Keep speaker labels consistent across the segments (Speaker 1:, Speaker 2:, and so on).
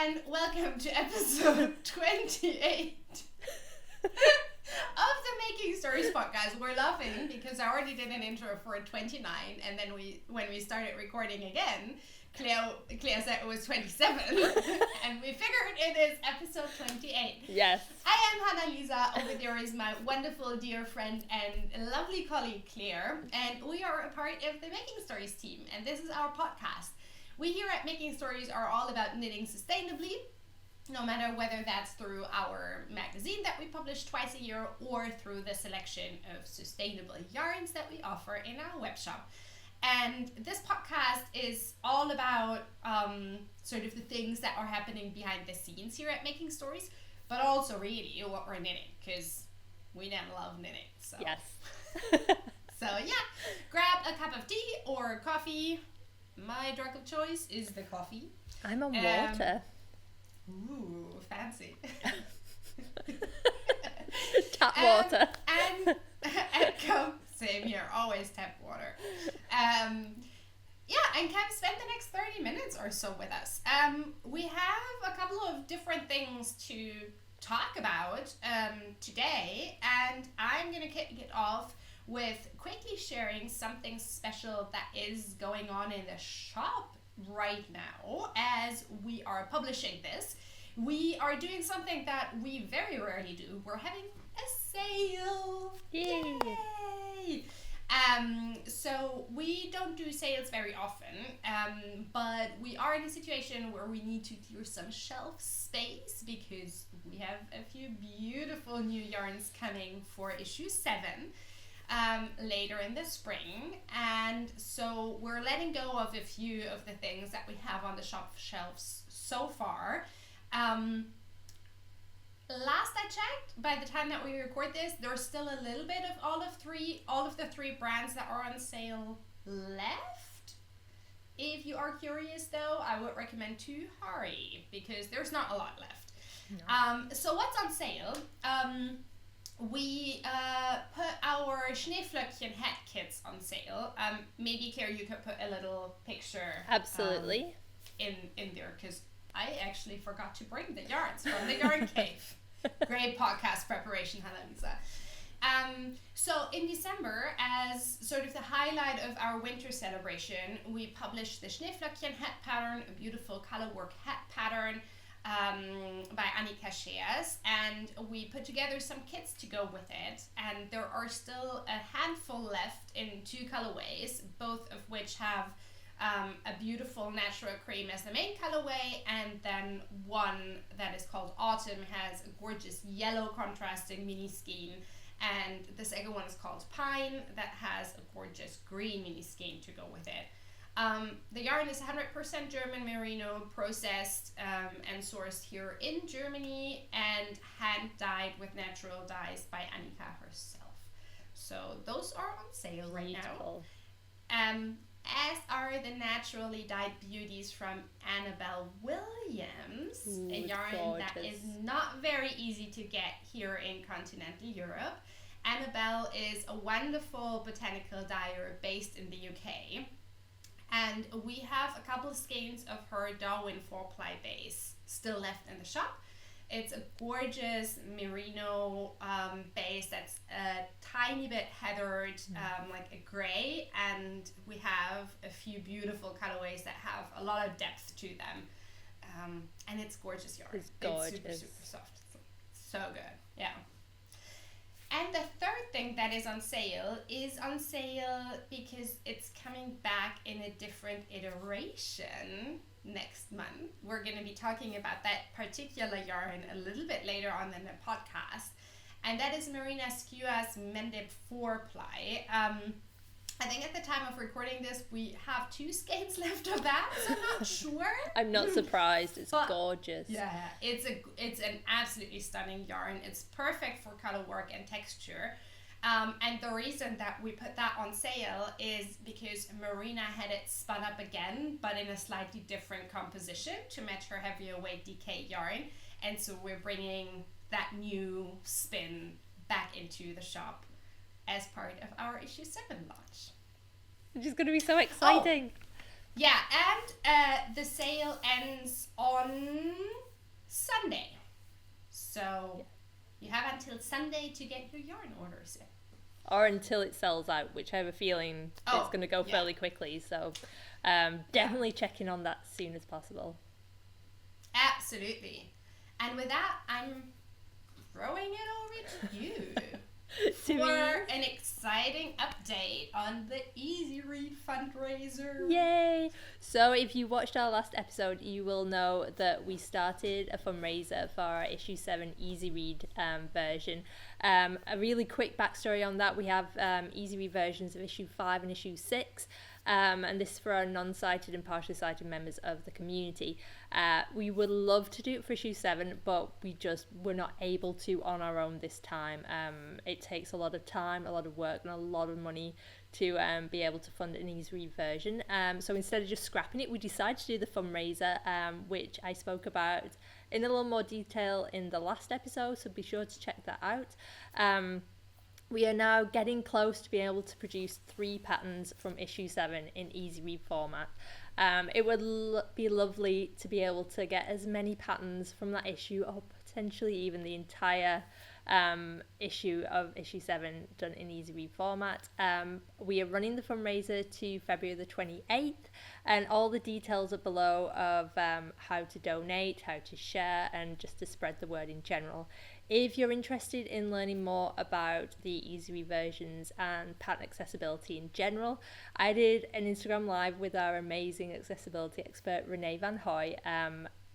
Speaker 1: and welcome to episode 28 of the Making Stories podcast. We're laughing because I already did an intro for 29, and then when we started recording again, Claire said it was 27, and we figured it is episode 28.
Speaker 2: Yes.
Speaker 1: I am Hanna Lisa. Over there is my wonderful dear friend and lovely colleague Claire, and we are a part of the Making Stories team, and this is our podcast. We here at Making Stories are all about knitting sustainably, no matter whether that's through our magazine that we publish twice a year or through the selection of sustainable yarns that we offer in our web shop. And this podcast is all about sort of the things that are happening behind the scenes here at Making Stories, but also really what we're knitting, because we damn love knitting. So.
Speaker 2: Yes.
Speaker 1: So yeah, grab a cup of tea or coffee. My drug of choice is the coffee.
Speaker 2: I'm on water.
Speaker 1: Ooh, fancy.
Speaker 2: Tap water.
Speaker 1: And come, same here, always tap water. Yeah, and come spend the next 30 minutes or so with us. We have a couple of different things to talk about today, and I'm going to kick it off with quickly sharing something special that is going on in the shop right now as we are publishing this. We are doing something that we very rarely do. We're having a sale.
Speaker 2: Yay!
Speaker 1: Yay! So we don't do sales very often, but we are in a situation where we need to clear some shelf space because we have a few beautiful new yarns coming for issue 7. Later in the spring, and so we're letting go of a few of the things that we have on the shop shelves so far. Last I checked, by the time that we record this, there's still a little bit of all of the three brands that are on sale left. If you are curious though, I would recommend to hurry because there's not a lot left. No. So what's on sale? We put our Schneeflöckchen hat kits on sale. Maybe, Claire, you could put a little picture
Speaker 2: Absolutely.
Speaker 1: In there, because I actually forgot to bring the yarns from the yarn cave. Great podcast preparation, Hanna Lisa. So in December, as sort of the highlight of our winter celebration, we published the Schneeflöckchen hat pattern, a beautiful colorwork hat pattern, by Annika Scheers, and we put together some kits to go with it, and there are still a handful left in 2 colorways, both of which have a beautiful natural cream as the main colorway, and then one that is called Autumn has a gorgeous yellow contrasting mini skein, and the second one is called Pine that has a gorgeous green mini skein to go with it. The yarn is 100% German merino, processed and sourced here in Germany, and hand dyed with natural dyes by Annika herself. So those are on sale right now. As are the naturally dyed beauties from Annabelle Williams, a yarn
Speaker 2: gorgeous.
Speaker 1: That is not very easy to get here in continental Europe. Annabelle is a wonderful botanical dyer based in the UK. And we have a couple of skeins of her Darwin 4-ply base still left in the shop. It's a gorgeous merino base that's a tiny bit heathered, like a gray, and we have a few beautiful colorways that have a lot of depth to them. And it's gorgeous yarn.
Speaker 2: It's gorgeous.
Speaker 1: It's super soft. So good, yeah. And the third thing that is on sale because it's coming back in a different iteration next month. We're going to be talking about that particular yarn a little bit later on in the podcast. And that is Marina Skua's Mendip 4-ply. I think at the time of recording this, we have 2 skeins left of that, so I'm not sure.
Speaker 2: I'm not surprised. It's gorgeous.
Speaker 1: Yeah, it's an absolutely stunning yarn. It's perfect for color work and texture. And the reason that we put that on sale is because Marina had it spun up again, but in a slightly different composition to match her heavier weight DK yarn. And so we're bringing that new spin back into the shop as part of our issue 7 launch.
Speaker 2: Which is going to be so exciting.
Speaker 1: Yeah, and the sale ends on Sunday. So you have until Sunday to get your yarn orders in.
Speaker 2: Or until it sells out, which I have a feeling it's going to go fairly quickly. So definitely check in on that as soon as possible.
Speaker 1: Absolutely. And with that, I'm throwing it over to you for an exciting update on the Easy Read fundraiser.
Speaker 2: Yay! So if you watched our last episode, you will know that we started a fundraiser for our issue 7 Easy Read version. A really quick backstory on that: we have Easy Read versions of issue 5 and issue 6. And this is for our non-sighted and partially sighted members of the community. We would love to do it for issue 7, but we're not able to on our own this time. It takes a lot of time, a lot of work, and a lot of money to be able to fund an Easy Read version. So instead of just scrapping it, we decided to do the fundraiser, which I spoke about in a little more detail in the last episode, so be sure to check that out. We are now getting close to being able to produce 3 patterns from issue 7 in Easy Read format. It would be lovely to be able to get as many patterns from that issue, or potentially even the entire issue of issue 7 done in Easy Read format. We are running the fundraiser to February the 28th, and all the details are below of how to donate, how to share, and just to spread the word in general. If you're interested in learning more about the Easy Read versions and pattern accessibility in general, I did an Instagram live with our amazing accessibility expert Renee Van Hoy.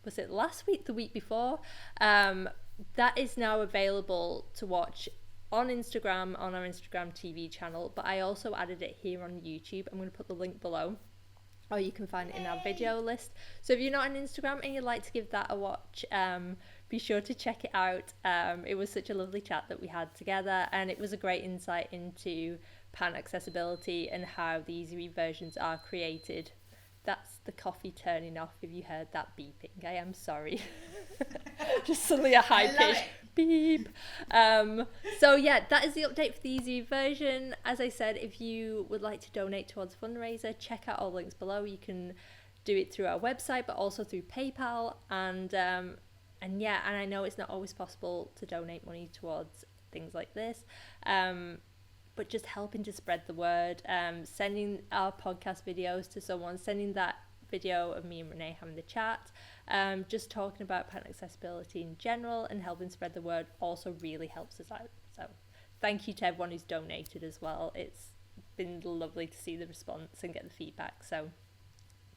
Speaker 2: Was it last week, the week before? That is now available to watch on Instagram, on our Instagram TV channel, but I also added it here on YouTube. I'm going to put the link below, or you can find it in our video list. So if you're not on Instagram and you'd like to give that a watch, be sure to check it out. It was such a lovely chat that we had together, and it was a great insight into pattern accessibility and how the Easy Read versions are created. That's the coffee turning off if you heard that beeping. I am sorry. Just suddenly a high-pitched beep. So yeah, that is the update for the Easy Read version. As I said, if you would like to donate towards the fundraiser, check out all the links below. You can do it through our website, but also through PayPal. And I know it's not always possible to donate money towards things like this. But just helping to spread the word, sending our podcast videos to someone, sending that video of me and Renee having the chat, just talking about pattern accessibility in general and helping spread the word also really helps us out. So thank you to everyone who's donated as well. It's been lovely to see the response and get the feedback. So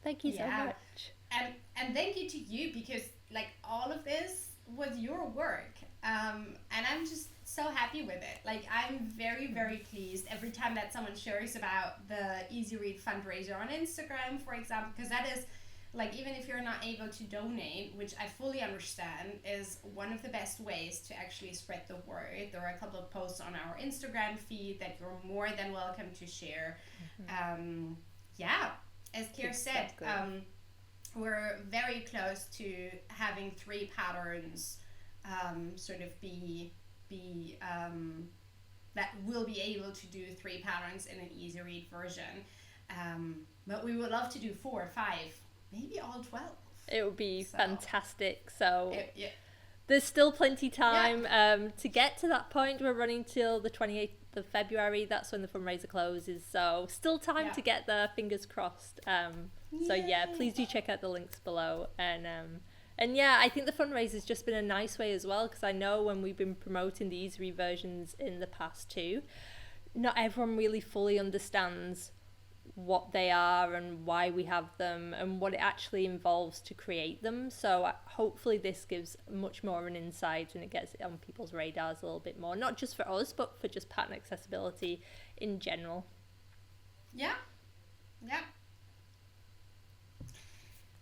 Speaker 2: thank you so much.
Speaker 1: And thank you to you, because like all of this was your work. And I'm just so happy with it. Like, I'm very, very pleased every time that someone shares about the Easy Read fundraiser on Instagram, for example, because that is, like, even if you're not able to donate, which I fully understand, is one of the best ways to actually spread the word. There are a couple of posts on our Instagram feed that you're more than welcome to share. As Kier said, we're very close to having 3 patterns sort of be that we'll be able to do 3 patterns in an Easy Read version, but we would love to do 4 or 5, maybe all 12.
Speaker 2: It would be fantastic. So there's still plenty time to get to that point. We're running till the 28th of February. That's when the fundraiser closes, so still time to get there, fingers crossed. So please do check out the links below. And I think the fundraiser has just been a nice way as well, because I know when we've been promoting the Easy Read versions in the past too, not everyone really fully understands what they are and why we have them and what it actually involves to create them. So hopefully this gives much more of an insight and it gets it on people's radars a little bit more, not just for us, but for just pattern accessibility in general.
Speaker 1: Yeah.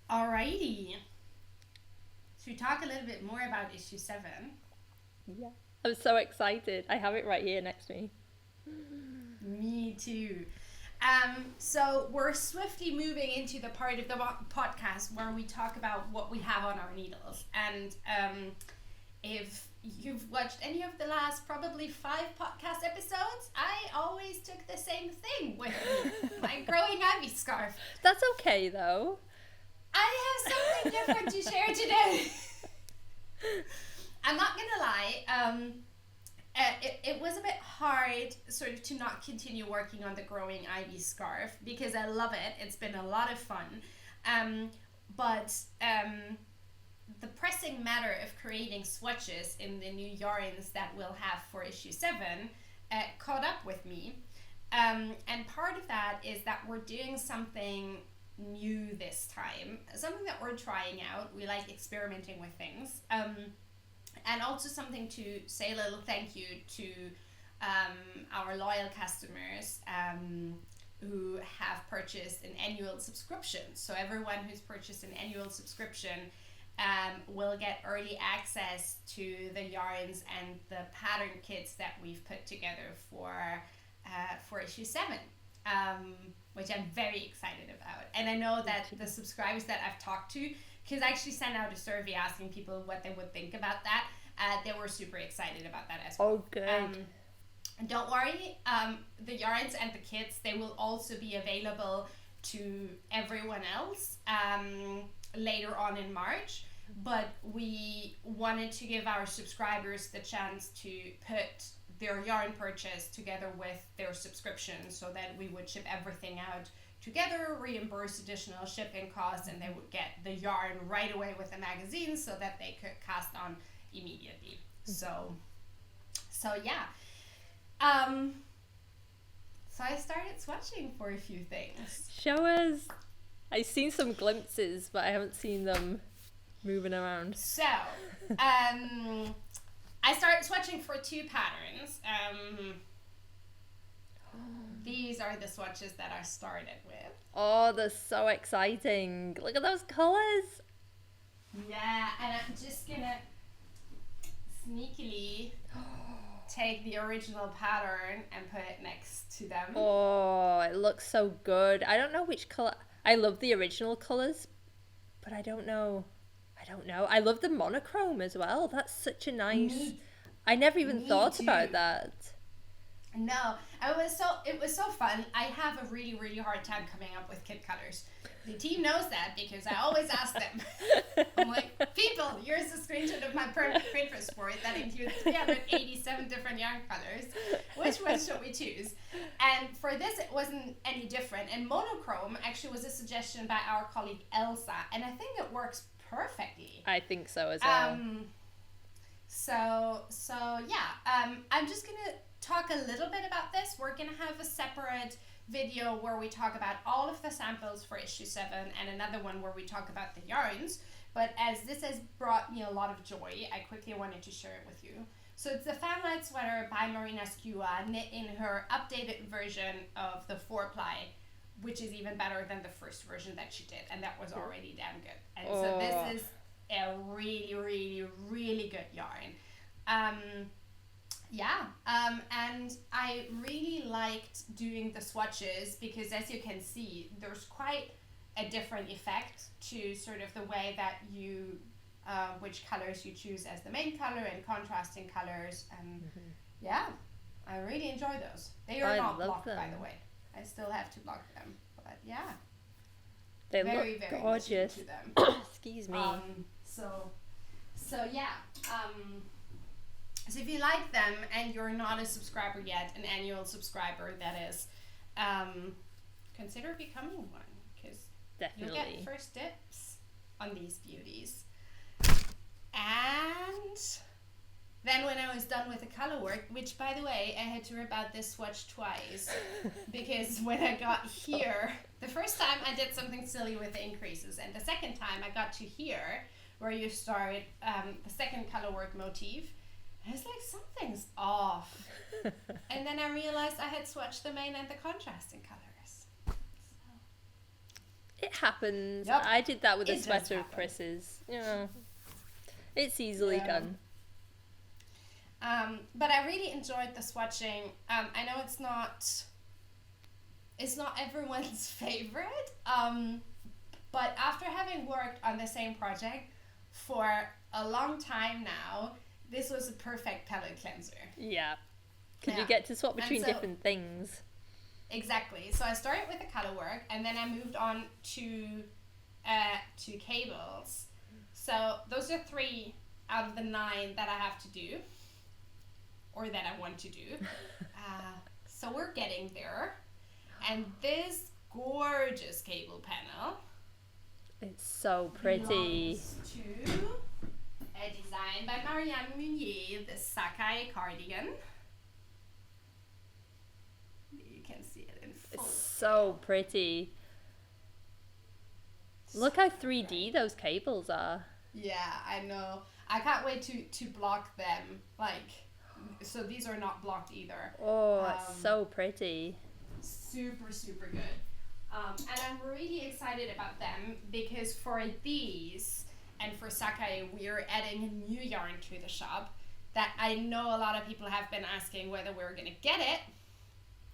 Speaker 1: Alrighty. Should we talk a little bit more about issue 7?
Speaker 2: Yeah. I'm so excited. I have it right here next to me.
Speaker 1: Me too. So we're swiftly moving into the part of the podcast where we talk about what we have on our needles. And if you've watched any of the last probably 5 podcast episodes, I always took the same thing with me. Like growing up ivy scarf.
Speaker 2: That's okay though.
Speaker 1: I have something different to share today. I'm not gonna lie. It was a bit hard sort of to not continue working on the growing ivy scarf because I love it. It's been a lot of fun. But the pressing matter of creating swatches in the new yarns that we'll have for issue 7 caught up with me. And part of that is that we're doing something new this time, something that we're trying out. We like experimenting with things. And also something to say a little thank you to our loyal customers who have purchased an annual subscription. So everyone who's purchased an annual subscription will get early access to the yarns and the pattern kits that we've put together for issue 7, which I'm very excited about. And I know that the subscribers that I've talked to, because I actually sent out a survey asking people what they would think about that, they were super excited about that as well.
Speaker 2: Oh, good.
Speaker 1: Don't worry, the yarns and the kits, they will also be available to everyone else later on in March. But we wanted to give our subscribers the chance to put their yarn purchase together with their subscription so that we would ship everything out together, reimburse additional shipping costs, and they would get the yarn right away with the magazine so that they could cast on immediately. So yeah. So I started swatching for a few things.
Speaker 2: Show us. I've seen some glimpses, but I haven't seen them moving around.
Speaker 1: So, I started swatching for 2 patterns. These are the swatches that I started with.
Speaker 2: Oh, they're so exciting. Look at those colours.
Speaker 1: Yeah, and I'm just gonna sneakily take the original pattern and put it next to them.
Speaker 2: Oh, it looks so good. I don't know which colour. I love the original colours, but I don't know. I love the monochrome as well. That's such a nice... I never even thought about that.
Speaker 1: No, it was so fun. I have a really, really hard time coming up with kit colors. The team knows that because I always ask them. I'm like, people, here's a screenshot of my Pinterest board that includes 387 different yarn colors. Which one should we choose? And for this, it wasn't any different. And monochrome actually was a suggestion by our colleague Elsa, and I think it works perfectly.
Speaker 2: I think so as well.
Speaker 1: So yeah, I'm just gonna talk a little bit about this. We're gonna have a separate video where we talk about all of the samples for issue 7 and another one where we talk about the yarns. But as this has brought me a lot of joy, I quickly wanted to share it with you. So it's the Fanlight sweater by Marina Skua, knit in her updated version of the 4-ply, which is even better than the first version that she did, and that was already damn good. And so this is a really, really, really good yarn. And I really liked doing the swatches because, as you can see, there's quite a different effect to sort of the way that you which colors you choose as the main color and contrasting colors, and yeah, I really enjoy those. They are not blocked, by the way. I still have to block them, but yeah,
Speaker 2: they
Speaker 1: very,
Speaker 2: look
Speaker 1: very
Speaker 2: gorgeous.
Speaker 1: To them.
Speaker 2: Excuse me.
Speaker 1: So yeah. So if you like them and you're not a subscriber yet, an annual subscriber that is, consider becoming one, because you'll get first dips on these beauties. And then when I was done with the color work, which by the way, I had to rip out this swatch twice, because when I got here, the first time I did something silly with the increases, and the second time I got to here, where you start the second color work motif, I was like, something's off. And then I realized I had swatched the main and the contrasting colors. So.
Speaker 2: It happens.
Speaker 1: Yep.
Speaker 2: I did that with a sweater of Chris's. Yeah. It's easily done.
Speaker 1: But I really enjoyed the swatching. I know it's not everyone's favorite. But after having worked on the same project for a long time now, this was a perfect palette cleanser.
Speaker 2: Yeah. Because you get to swap between different things.
Speaker 1: Exactly. So I started with the color work, and then I moved on to cables. So those are 3 out of the 9 that I have to do, or that I want to do. So we're getting there. And this gorgeous cable panel,
Speaker 2: it's so pretty,
Speaker 1: belongs to a design by Marianne Munier, the Sakai cardigan. You can see it in full.
Speaker 2: It's so pretty. Look how 3D those cables are.
Speaker 1: Yeah, I know. I can't wait to block them. Like, so these are not blocked either.
Speaker 2: Oh, it's so pretty.
Speaker 1: Super, super good. And I'm really excited about them because for these and for Sakai, we are adding a new yarn to the shop that I know a lot of people have been asking whether we're going to get it.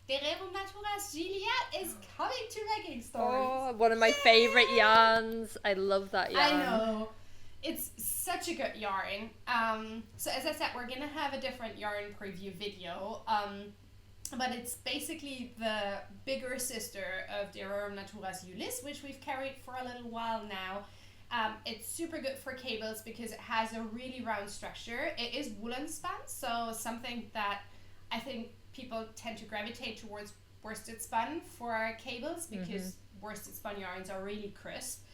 Speaker 1: The Rerum Natura's Juliet is coming to Making Stories.
Speaker 2: Oh, one of my favorite yarns. I love that yarn.
Speaker 1: I know. It's such a good yarn. So as I said, we're going to have a different yarn preview video. But it's basically the bigger sister of the Rerum Natura's Ulysse, which we've carried for a little while now. It's super good for cables because it has a really round structure. It is woolen spun, so something that I think people tend to gravitate towards worsted spun for cables because worsted spun yarns are really crisp.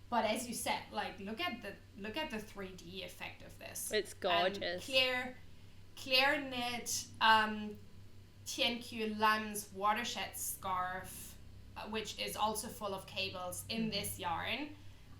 Speaker 1: But as you said, like look at the 3D effect of this.
Speaker 2: It's gorgeous.
Speaker 1: Clear knit TNQ Lamb's watershed scarf, which is also full of cables in this yarn.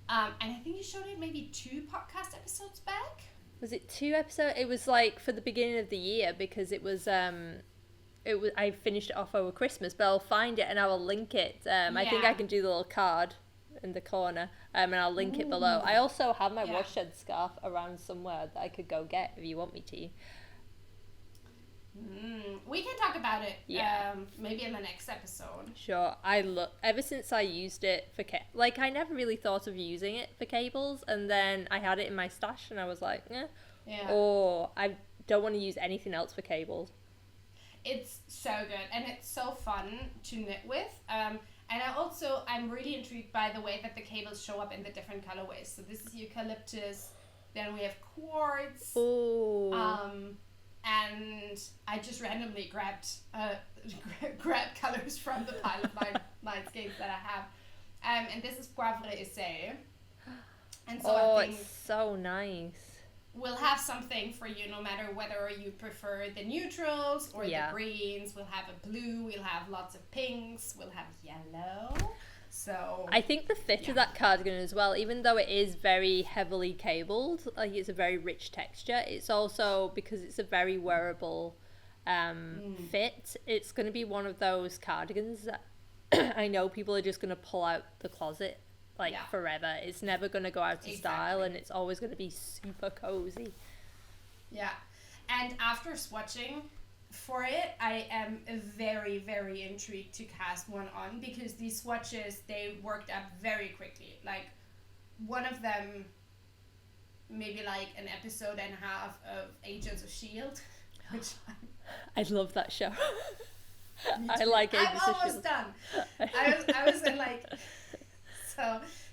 Speaker 1: And I think you showed it maybe 2 podcast episodes back.
Speaker 2: Was it 2 episodes? It was like for the beginning of the year because it was I finished it off over Christmas, but I'll find it and I will link it. I think I can do the little card in the corner, and I'll link it below. I also have my watershed scarf around somewhere that I could go get if you want me to.
Speaker 1: We can talk about it maybe in the next episode.
Speaker 2: Sure. Ever since I used it for I never really thought of using it for cables, and then I had it in my stash and I was like, I don't want to use anything else for cables.
Speaker 1: It's so good and it's so fun to knit with. And I'm really intrigued by the way that the cables show up in the different colorways. So this is eucalyptus, then we have quartz. And I just randomly grabbed colors from the pile of nine skates that I have. And this is Poivre Essai. And so I think
Speaker 2: it's so nice.
Speaker 1: We'll have something for you no matter whether you prefer the neutrals or the greens. We'll have a blue, we'll have lots of pinks, we'll have yellow. So
Speaker 2: I think the fit of that cardigan as well, even though it is very heavily cabled, like it's a very rich texture, it's also, because it's a very wearable fit, it's going to be one of those cardigans that I know people are just going to pull out the closet forever. It's never going to go out of style, and it's always going to be super cozy.
Speaker 1: Yeah. And after swatching for it, I am very, very intrigued to cast one on because these swatches, they worked up very quickly. Like one of them, maybe like an episode and a half of Agents of S.H.I.E.L.D., which
Speaker 2: I love that show. I like Agents of
Speaker 1: S.H.I.E.L.D. I'm almost done. I was in like...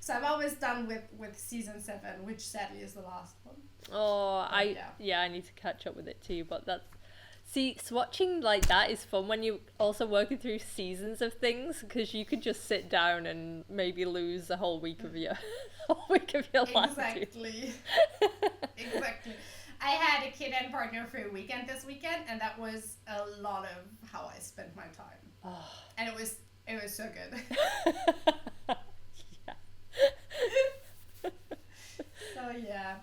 Speaker 1: So I'm almost done with season 7, which sadly is the last one.
Speaker 2: I need to catch up with it too, but swatching like that is fun when you're also working through seasons of things, because you could just sit down and maybe lose a whole week of your life.
Speaker 1: Exactly. I had a kid and partner for a weekend this weekend, and that was a lot of how I spent my time. And it was so good. So yeah,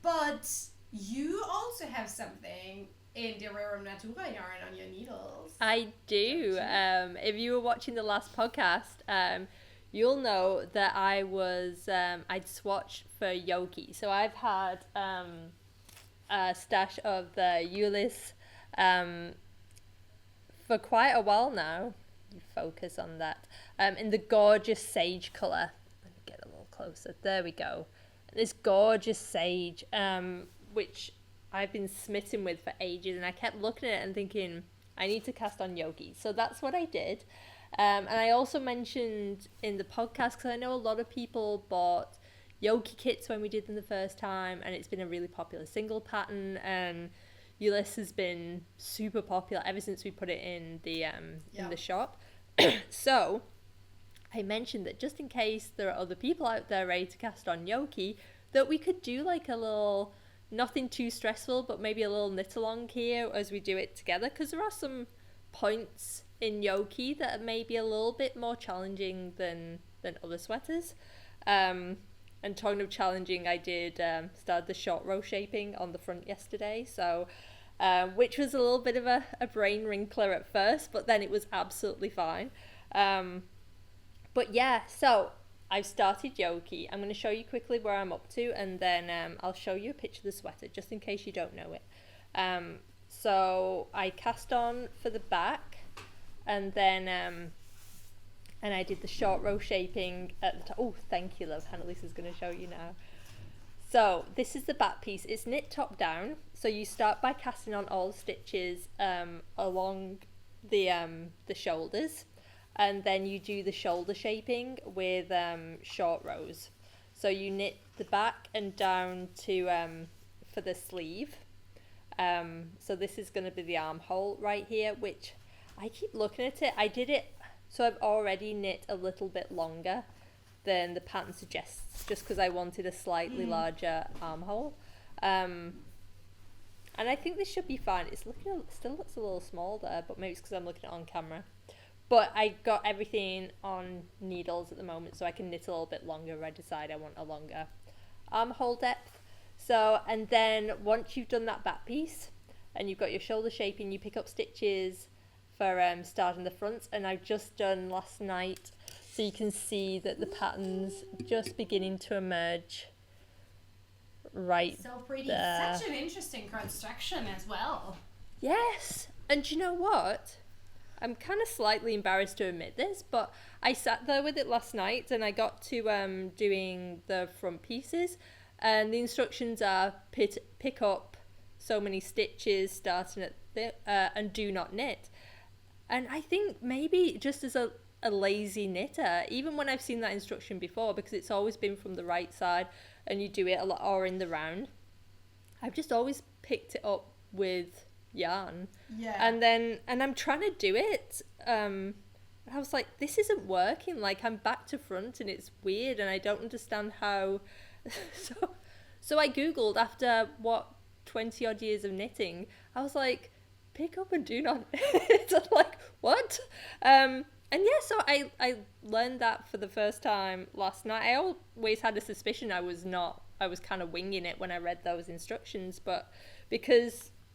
Speaker 1: but you also have something in the Rerum Natura yarn on your needles.
Speaker 2: I do. If you were watching the last podcast, you'll know that I'd swatched for Yoki. So I've had a stash of the Ulysse for quite a while now. You focus on that. In the gorgeous sage colour. Let me get a little closer. There we go. This gorgeous sage, which I've been smitten with for ages, and I kept looking at it and thinking, I need to cast on Yoki. So that's what I did. And I also mentioned in the podcast, because I know a lot of people bought Yoki kits when we did them the first time, and it's been a really popular single pattern, and Ulysses has been super popular ever since we put it in the shop. So I mentioned that just in case there are other people out there ready to cast on Yoki, that we could do like a little, nothing too stressful, but maybe a little knit along here as we do it together, because there are some points in Yoki that are maybe a little bit more challenging than other sweaters. And talking of challenging, I did start the short row shaping on the front yesterday, so which was a little bit of a brain wrinkler at first, but then it was absolutely fine. But yeah, so I've started Yoki. I'm going to show you quickly where I'm up to, and then I'll show you a picture of the sweater just in case you don't know it. So I cast on for the back, and then and I did the short row shaping at the top. Oh, thank you, love. Hanna Lisa's going to show you now. So this is the back piece. It's knit top down. So you start by casting on all the stitches along the shoulders, and then you do the shoulder shaping with short rows. So you knit the back and down to for the sleeve. So this is going to be the armhole right here, which I keep looking at it. I did it, so I've already knit a little bit longer than the pattern suggests, just because I wanted a slightly larger armhole. And I think this should be fine. It's still looks a little small there, but maybe it's because I'm looking at it on camera. But I got everything on needles at the moment, so I can knit a little bit longer if I decide I want a longer armhole depth. So, and then once you've done that back piece and you've got your shoulder shaping, you pick up stitches for starting the fronts, and I've just done last night, so you can see that the pattern's just beginning to emerge right
Speaker 1: so pretty
Speaker 2: there.
Speaker 1: Such an interesting construction as well.
Speaker 2: Yes, and you know what, I'm kind of slightly embarrassed to admit this, but I sat there with it last night and I got to doing the front pieces, and the instructions are pick up so many stitches starting at the and do not knit. And I think maybe just as a lazy knitter, even when I've seen that instruction before, because it's always been from the right side and you do it a lot, or in the round, I've just always picked it up with yarn.
Speaker 1: Yeah.
Speaker 2: And I'm trying to do it. I was like, this isn't working. Like, I'm back to front and it's weird and I don't understand how. So I Googled after 20 odd years of knitting. I was like, pick up and do not. It's like, what? And yeah, so I learned that for the first time last night. I always had a suspicion I was kind of winging it when I read those instructions, but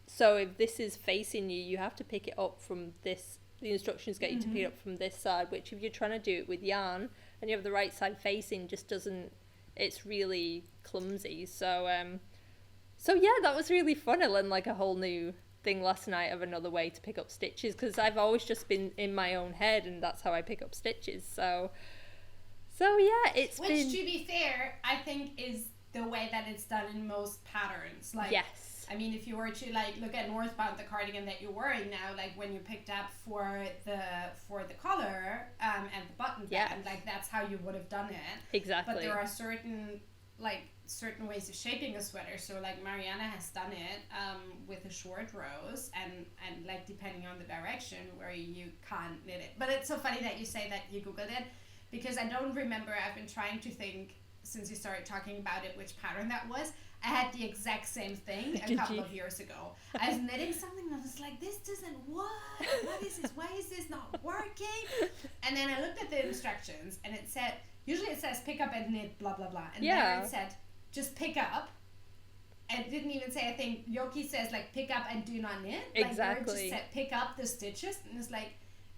Speaker 2: so if this is facing you, you have to pick it up from this. The instructions get you to pick it up from this side, which if you're trying to do it with yarn and you have the right side facing, just doesn't. It's really clumsy. So yeah, that was really fun. I learned like a whole new thing last night of another way to pick up stitches, because I've always just been in my own head and that's how I pick up stitches. So yeah,
Speaker 1: Which, to be fair, I think is the way that it's done in most patterns. Like,
Speaker 2: yes.
Speaker 1: I mean, if you were to like look at Northbound, the cardigan that you're wearing now, like when you picked up for the collar and the button band, like that's how you would have done it.
Speaker 2: Exactly.
Speaker 1: But there are certain ways of shaping a sweater. So like Mariana has done it with the short rows and like depending on the direction where you can't knit it. But it's so funny that you say that you Googled it, because I don't remember. I've been trying to think since you started talking about it which pattern that was. I had the exact same thing a couple of years ago. I was knitting something and I was like, this doesn't work. What is this? Why is this not working? And then I looked at the instructions and it said, usually it says pick up and knit, blah, blah, blah. And there it said, just pick up. And it didn't even say, I think Yoki says like pick up and do not knit.
Speaker 2: Exactly.
Speaker 1: Like, it just said pick up the stitches. And it's like,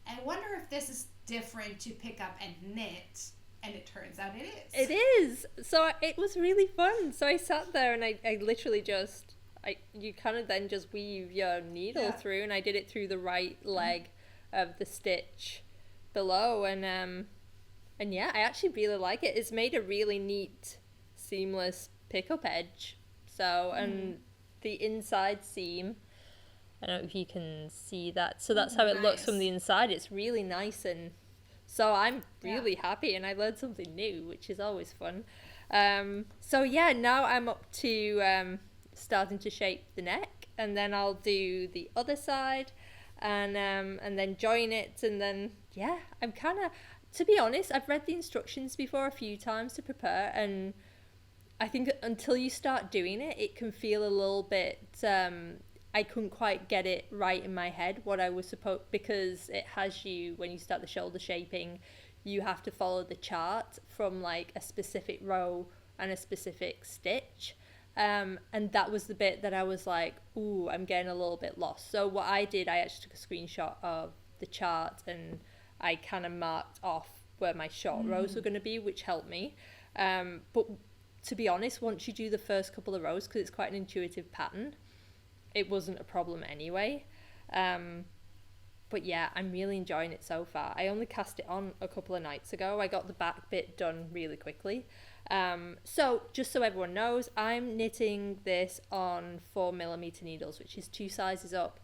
Speaker 1: I wonder if this is different to pick up and knit. And it turns out it is.
Speaker 2: It is. So it was really fun. So I sat there and I literally just, you kind of then just weave your needle through, and I did it through the right leg of the stitch below. And yeah, I actually really like it. It's made a really neat, seamless pickup edge. So, and the inside seam, I don't know if you can see that. So that's how it looks from the inside. It's really nice, and so I'm really happy, and I learned something new, which is always fun. So yeah, now I'm up to starting to shape the neck, and then I'll do the other side, and then join it, and then I'm kind of, to be honest, I've read the instructions before a few times to prepare, and I think until you start doing it, it can feel a little bit. I couldn't quite get it right in my head what I was supposed, because it has you, when you start the shoulder shaping, you have to follow the chart from like a specific row and a specific stitch. And that was the bit that I was like, ooh, I'm getting a little bit lost. So what I did, I actually took a screenshot of the chart, and I kind of marked off where my short rows were going to be, which helped me. But to be honest, once you do the first couple of rows, because it's quite an intuitive pattern, it wasn't a problem anyway. But yeah, I'm really enjoying it so far. I only cast it on a couple of nights ago. I got the back bit done really quickly. So just so everyone knows, I'm knitting this on 4mm needles, which is 2 sizes up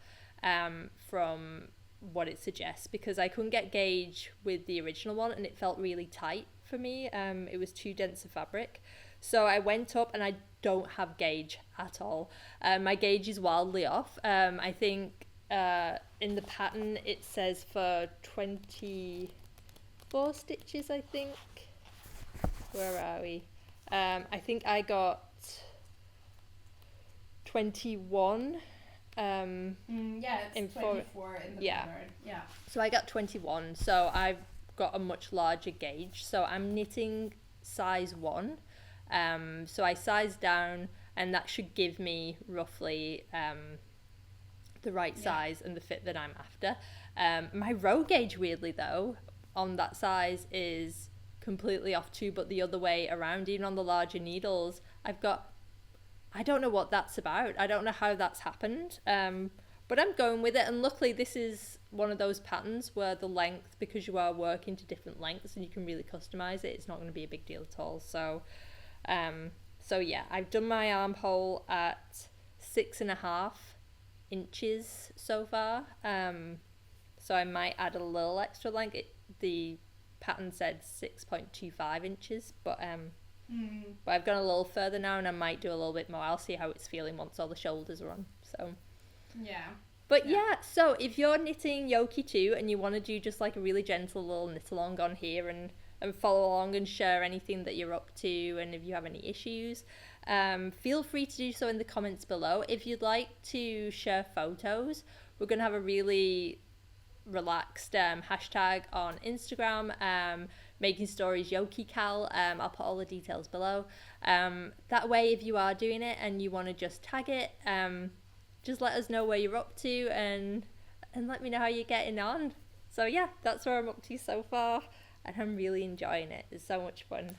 Speaker 2: from what it suggests, because I couldn't get gauge with the original one and it felt really tight for me. It was too dense a fabric. So I went up, and I don't have gauge at all. My gauge is wildly off. I think in the pattern it says for 24 stitches, I think. Where are we? I think I got 21.
Speaker 1: It's 24 in the pattern. Yeah.
Speaker 2: So I got 21. So I've got a much larger gauge. So I'm knitting size 1. So I sized down, and that should give me roughly the right size and the fit that I'm after. My row gauge, weirdly though, on that size is completely off too, but the other way around. Even on the larger needles, I've got, I don't know what that's about. I don't know how that's happened. But I'm going with it, and luckily this is one of those patterns where the length, because you are working to different lengths and you can really customize it, it's not going to be a big deal at all. So yeah, I've done my armhole at 6.5 inches so far. So I might add a little extra length. The pattern said 6.25 inches, but I've gone a little further now, and I might do a little bit more. I'll see how it's feeling once all the shoulders are on. So so if you're knitting Yoki too, and you want to do just like a really gentle little knit along on here, and follow along and share anything that you're up to, and if you have any issues, feel free to do so in the comments below. If you'd like to share photos, we're going to have a really relaxed hashtag on Instagram, making stories YokiCal. I'll put all the details below. That way, if you are doing it and you want to just tag it, just let us know where you're up to, and let me know how you're getting on. So yeah, that's where I'm up to so far, and I'm really enjoying it. It's so much fun.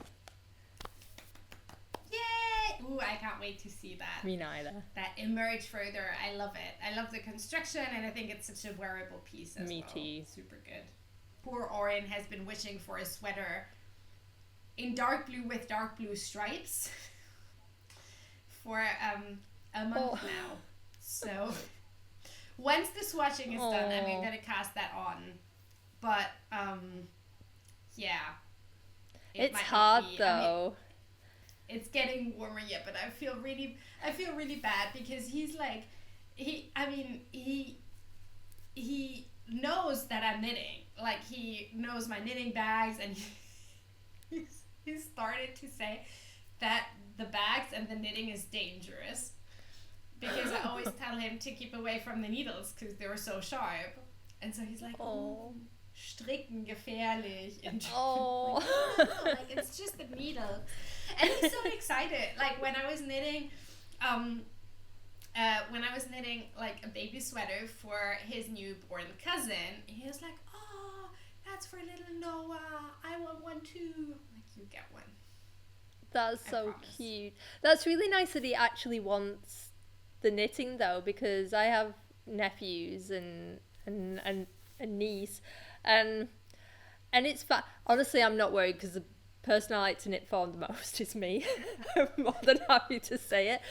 Speaker 1: Yay! Ooh, I can't wait to see that.
Speaker 2: Me neither.
Speaker 1: That emerge further. I love it. I love the construction, and I think it's such a wearable piece as well.
Speaker 2: Me too.
Speaker 1: Super good. Poor Orin has been wishing for a sweater in dark blue with dark blue stripes for a month now. So once the swatching is done, I'm going to cast that on. But
Speaker 2: it's hard though.
Speaker 1: I mean, it's getting warmer yet, but I feel really bad, because he's like, he knows that I'm knitting. Like, he knows my knitting bags, and he started to say that the bags and the knitting is dangerous, because I always tell him to keep away from the needles because they were so sharp. And so he's like, stricken gefährlich. And like, it's just the needle. And he's so excited. Like, when I was knitting like a baby sweater for his newborn cousin, he was like, oh, that's for little Noah. I want one too. Like, you get one.
Speaker 2: That's so cute. That's really nice that he actually wants the knitting though, because I have nephews and a niece, and it's honestly, I'm not worried, because the person I like to knit for the most is me. I'm more than happy to say it.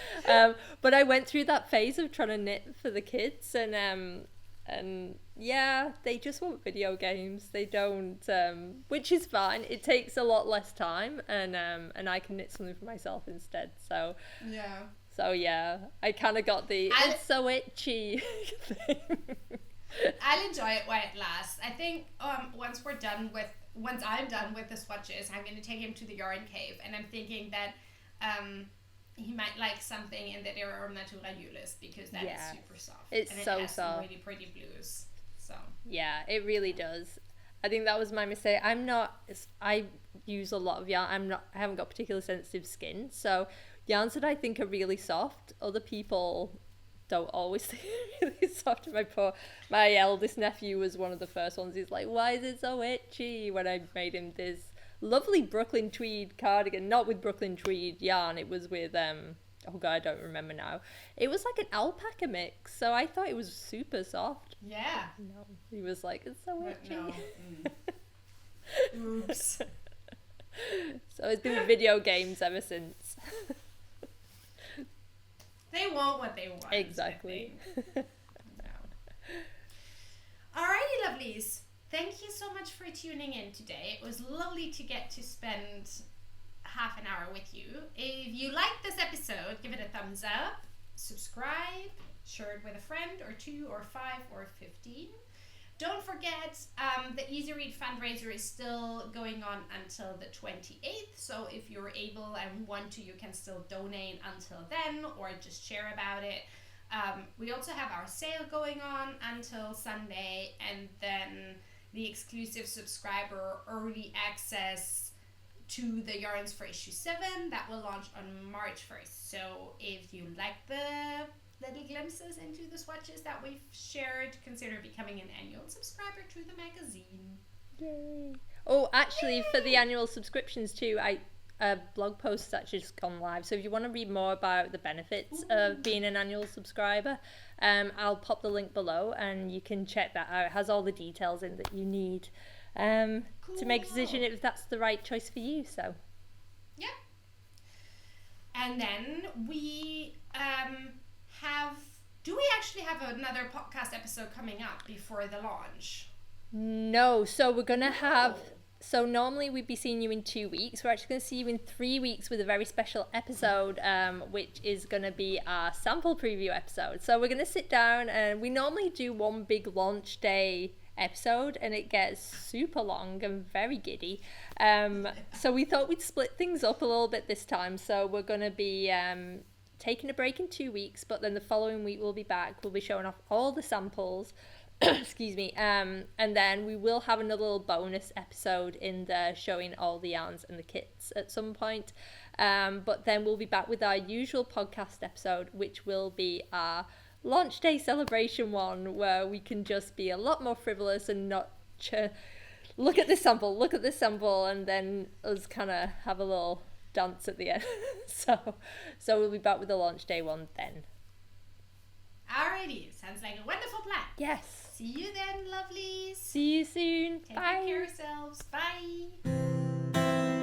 Speaker 2: But I went through that phase of trying to knit for the kids, and yeah, they just want video games. They don't, which is fine. It takes a lot less time, and I can knit something for myself instead. So yeah, I kind of got the it's so itchy thing.
Speaker 1: I'll enjoy it while it lasts. I think once I'm done with the swatches, I'm going to take him to the yarn cave, and I'm thinking that he might like something in the Era Natura Julis, because that is super soft.
Speaker 2: It's
Speaker 1: and
Speaker 2: so
Speaker 1: it has
Speaker 2: soft.
Speaker 1: Some really pretty blues. So
Speaker 2: yeah, it really does. I think that was my mistake. I use a lot of yarn. I haven't got particularly sensitive skin, so yarns that I think are really soft, other people don't always think are really soft. My eldest nephew was one of the first ones. He's like, why is it so itchy? When I made him this lovely Brooklyn tweed cardigan, not with Brooklyn tweed yarn, it was with oh god, I don't remember now. It was like an alpaca mix, so I thought it was super soft.
Speaker 1: Yeah.
Speaker 2: No, he was like, it's so itchy.
Speaker 1: No. Oops.
Speaker 2: So it's been video games ever since.
Speaker 1: They want what they want.
Speaker 2: Exactly.
Speaker 1: No. Alrighty, lovelies. Thank you so much for tuning in today. It was lovely to get to spend half an hour with you. If you liked this episode, give it a thumbs up, subscribe, share it with a friend or 2 or 5 or 15. Don't forget, the Easy Read fundraiser is still going on until the 28th. So if you're able and want to, you can still donate until then, or just share about it. We also have our sale going on until Sunday, and then the exclusive subscriber early access to the yarns for issue 7 that will launch on March 1st. So if you like the little glimpses into the swatches that we've shared, consider becoming an annual subscriber to the magazine.
Speaker 2: Yay! Oh, actually, for the annual subscriptions too, a blog post that's just gone live. So if you want to read more about the benefits of being an annual subscriber, I'll pop the link below, and you can check that out. It has all the details in that you need to make a decision if that's the right choice for you. So
Speaker 1: yeah. And then we do we actually have another podcast episode coming up before the launch?
Speaker 2: No, so we're gonna have, so normally we'd be seeing you in 2 weeks. We're actually going to see you in 3 weeks with a very special episode, which is going to be our sample preview episode. So we're going to sit down, and we normally do one big launch day episode, and it gets super long and very giddy. So we thought we'd split things up a little bit this time. So we're going to be taking a break in 2 weeks, but then the following week we'll be back. We'll be showing off all the samples. Excuse me, and then we will have another little bonus episode in there showing all the yarns and the kits at some point, but then we'll be back with our usual podcast episode, which will be our launch day celebration one, where we can just be a lot more frivolous and not look at this sample, and then us kind of have a little dance at the end. so we'll be back with the launch day one then.
Speaker 1: Alrighty, sounds like a wonderful plan.
Speaker 2: Yes.
Speaker 1: See you then, lovelies.
Speaker 2: See you soon.
Speaker 1: Take
Speaker 2: Bye.
Speaker 1: care of yourselves. Bye.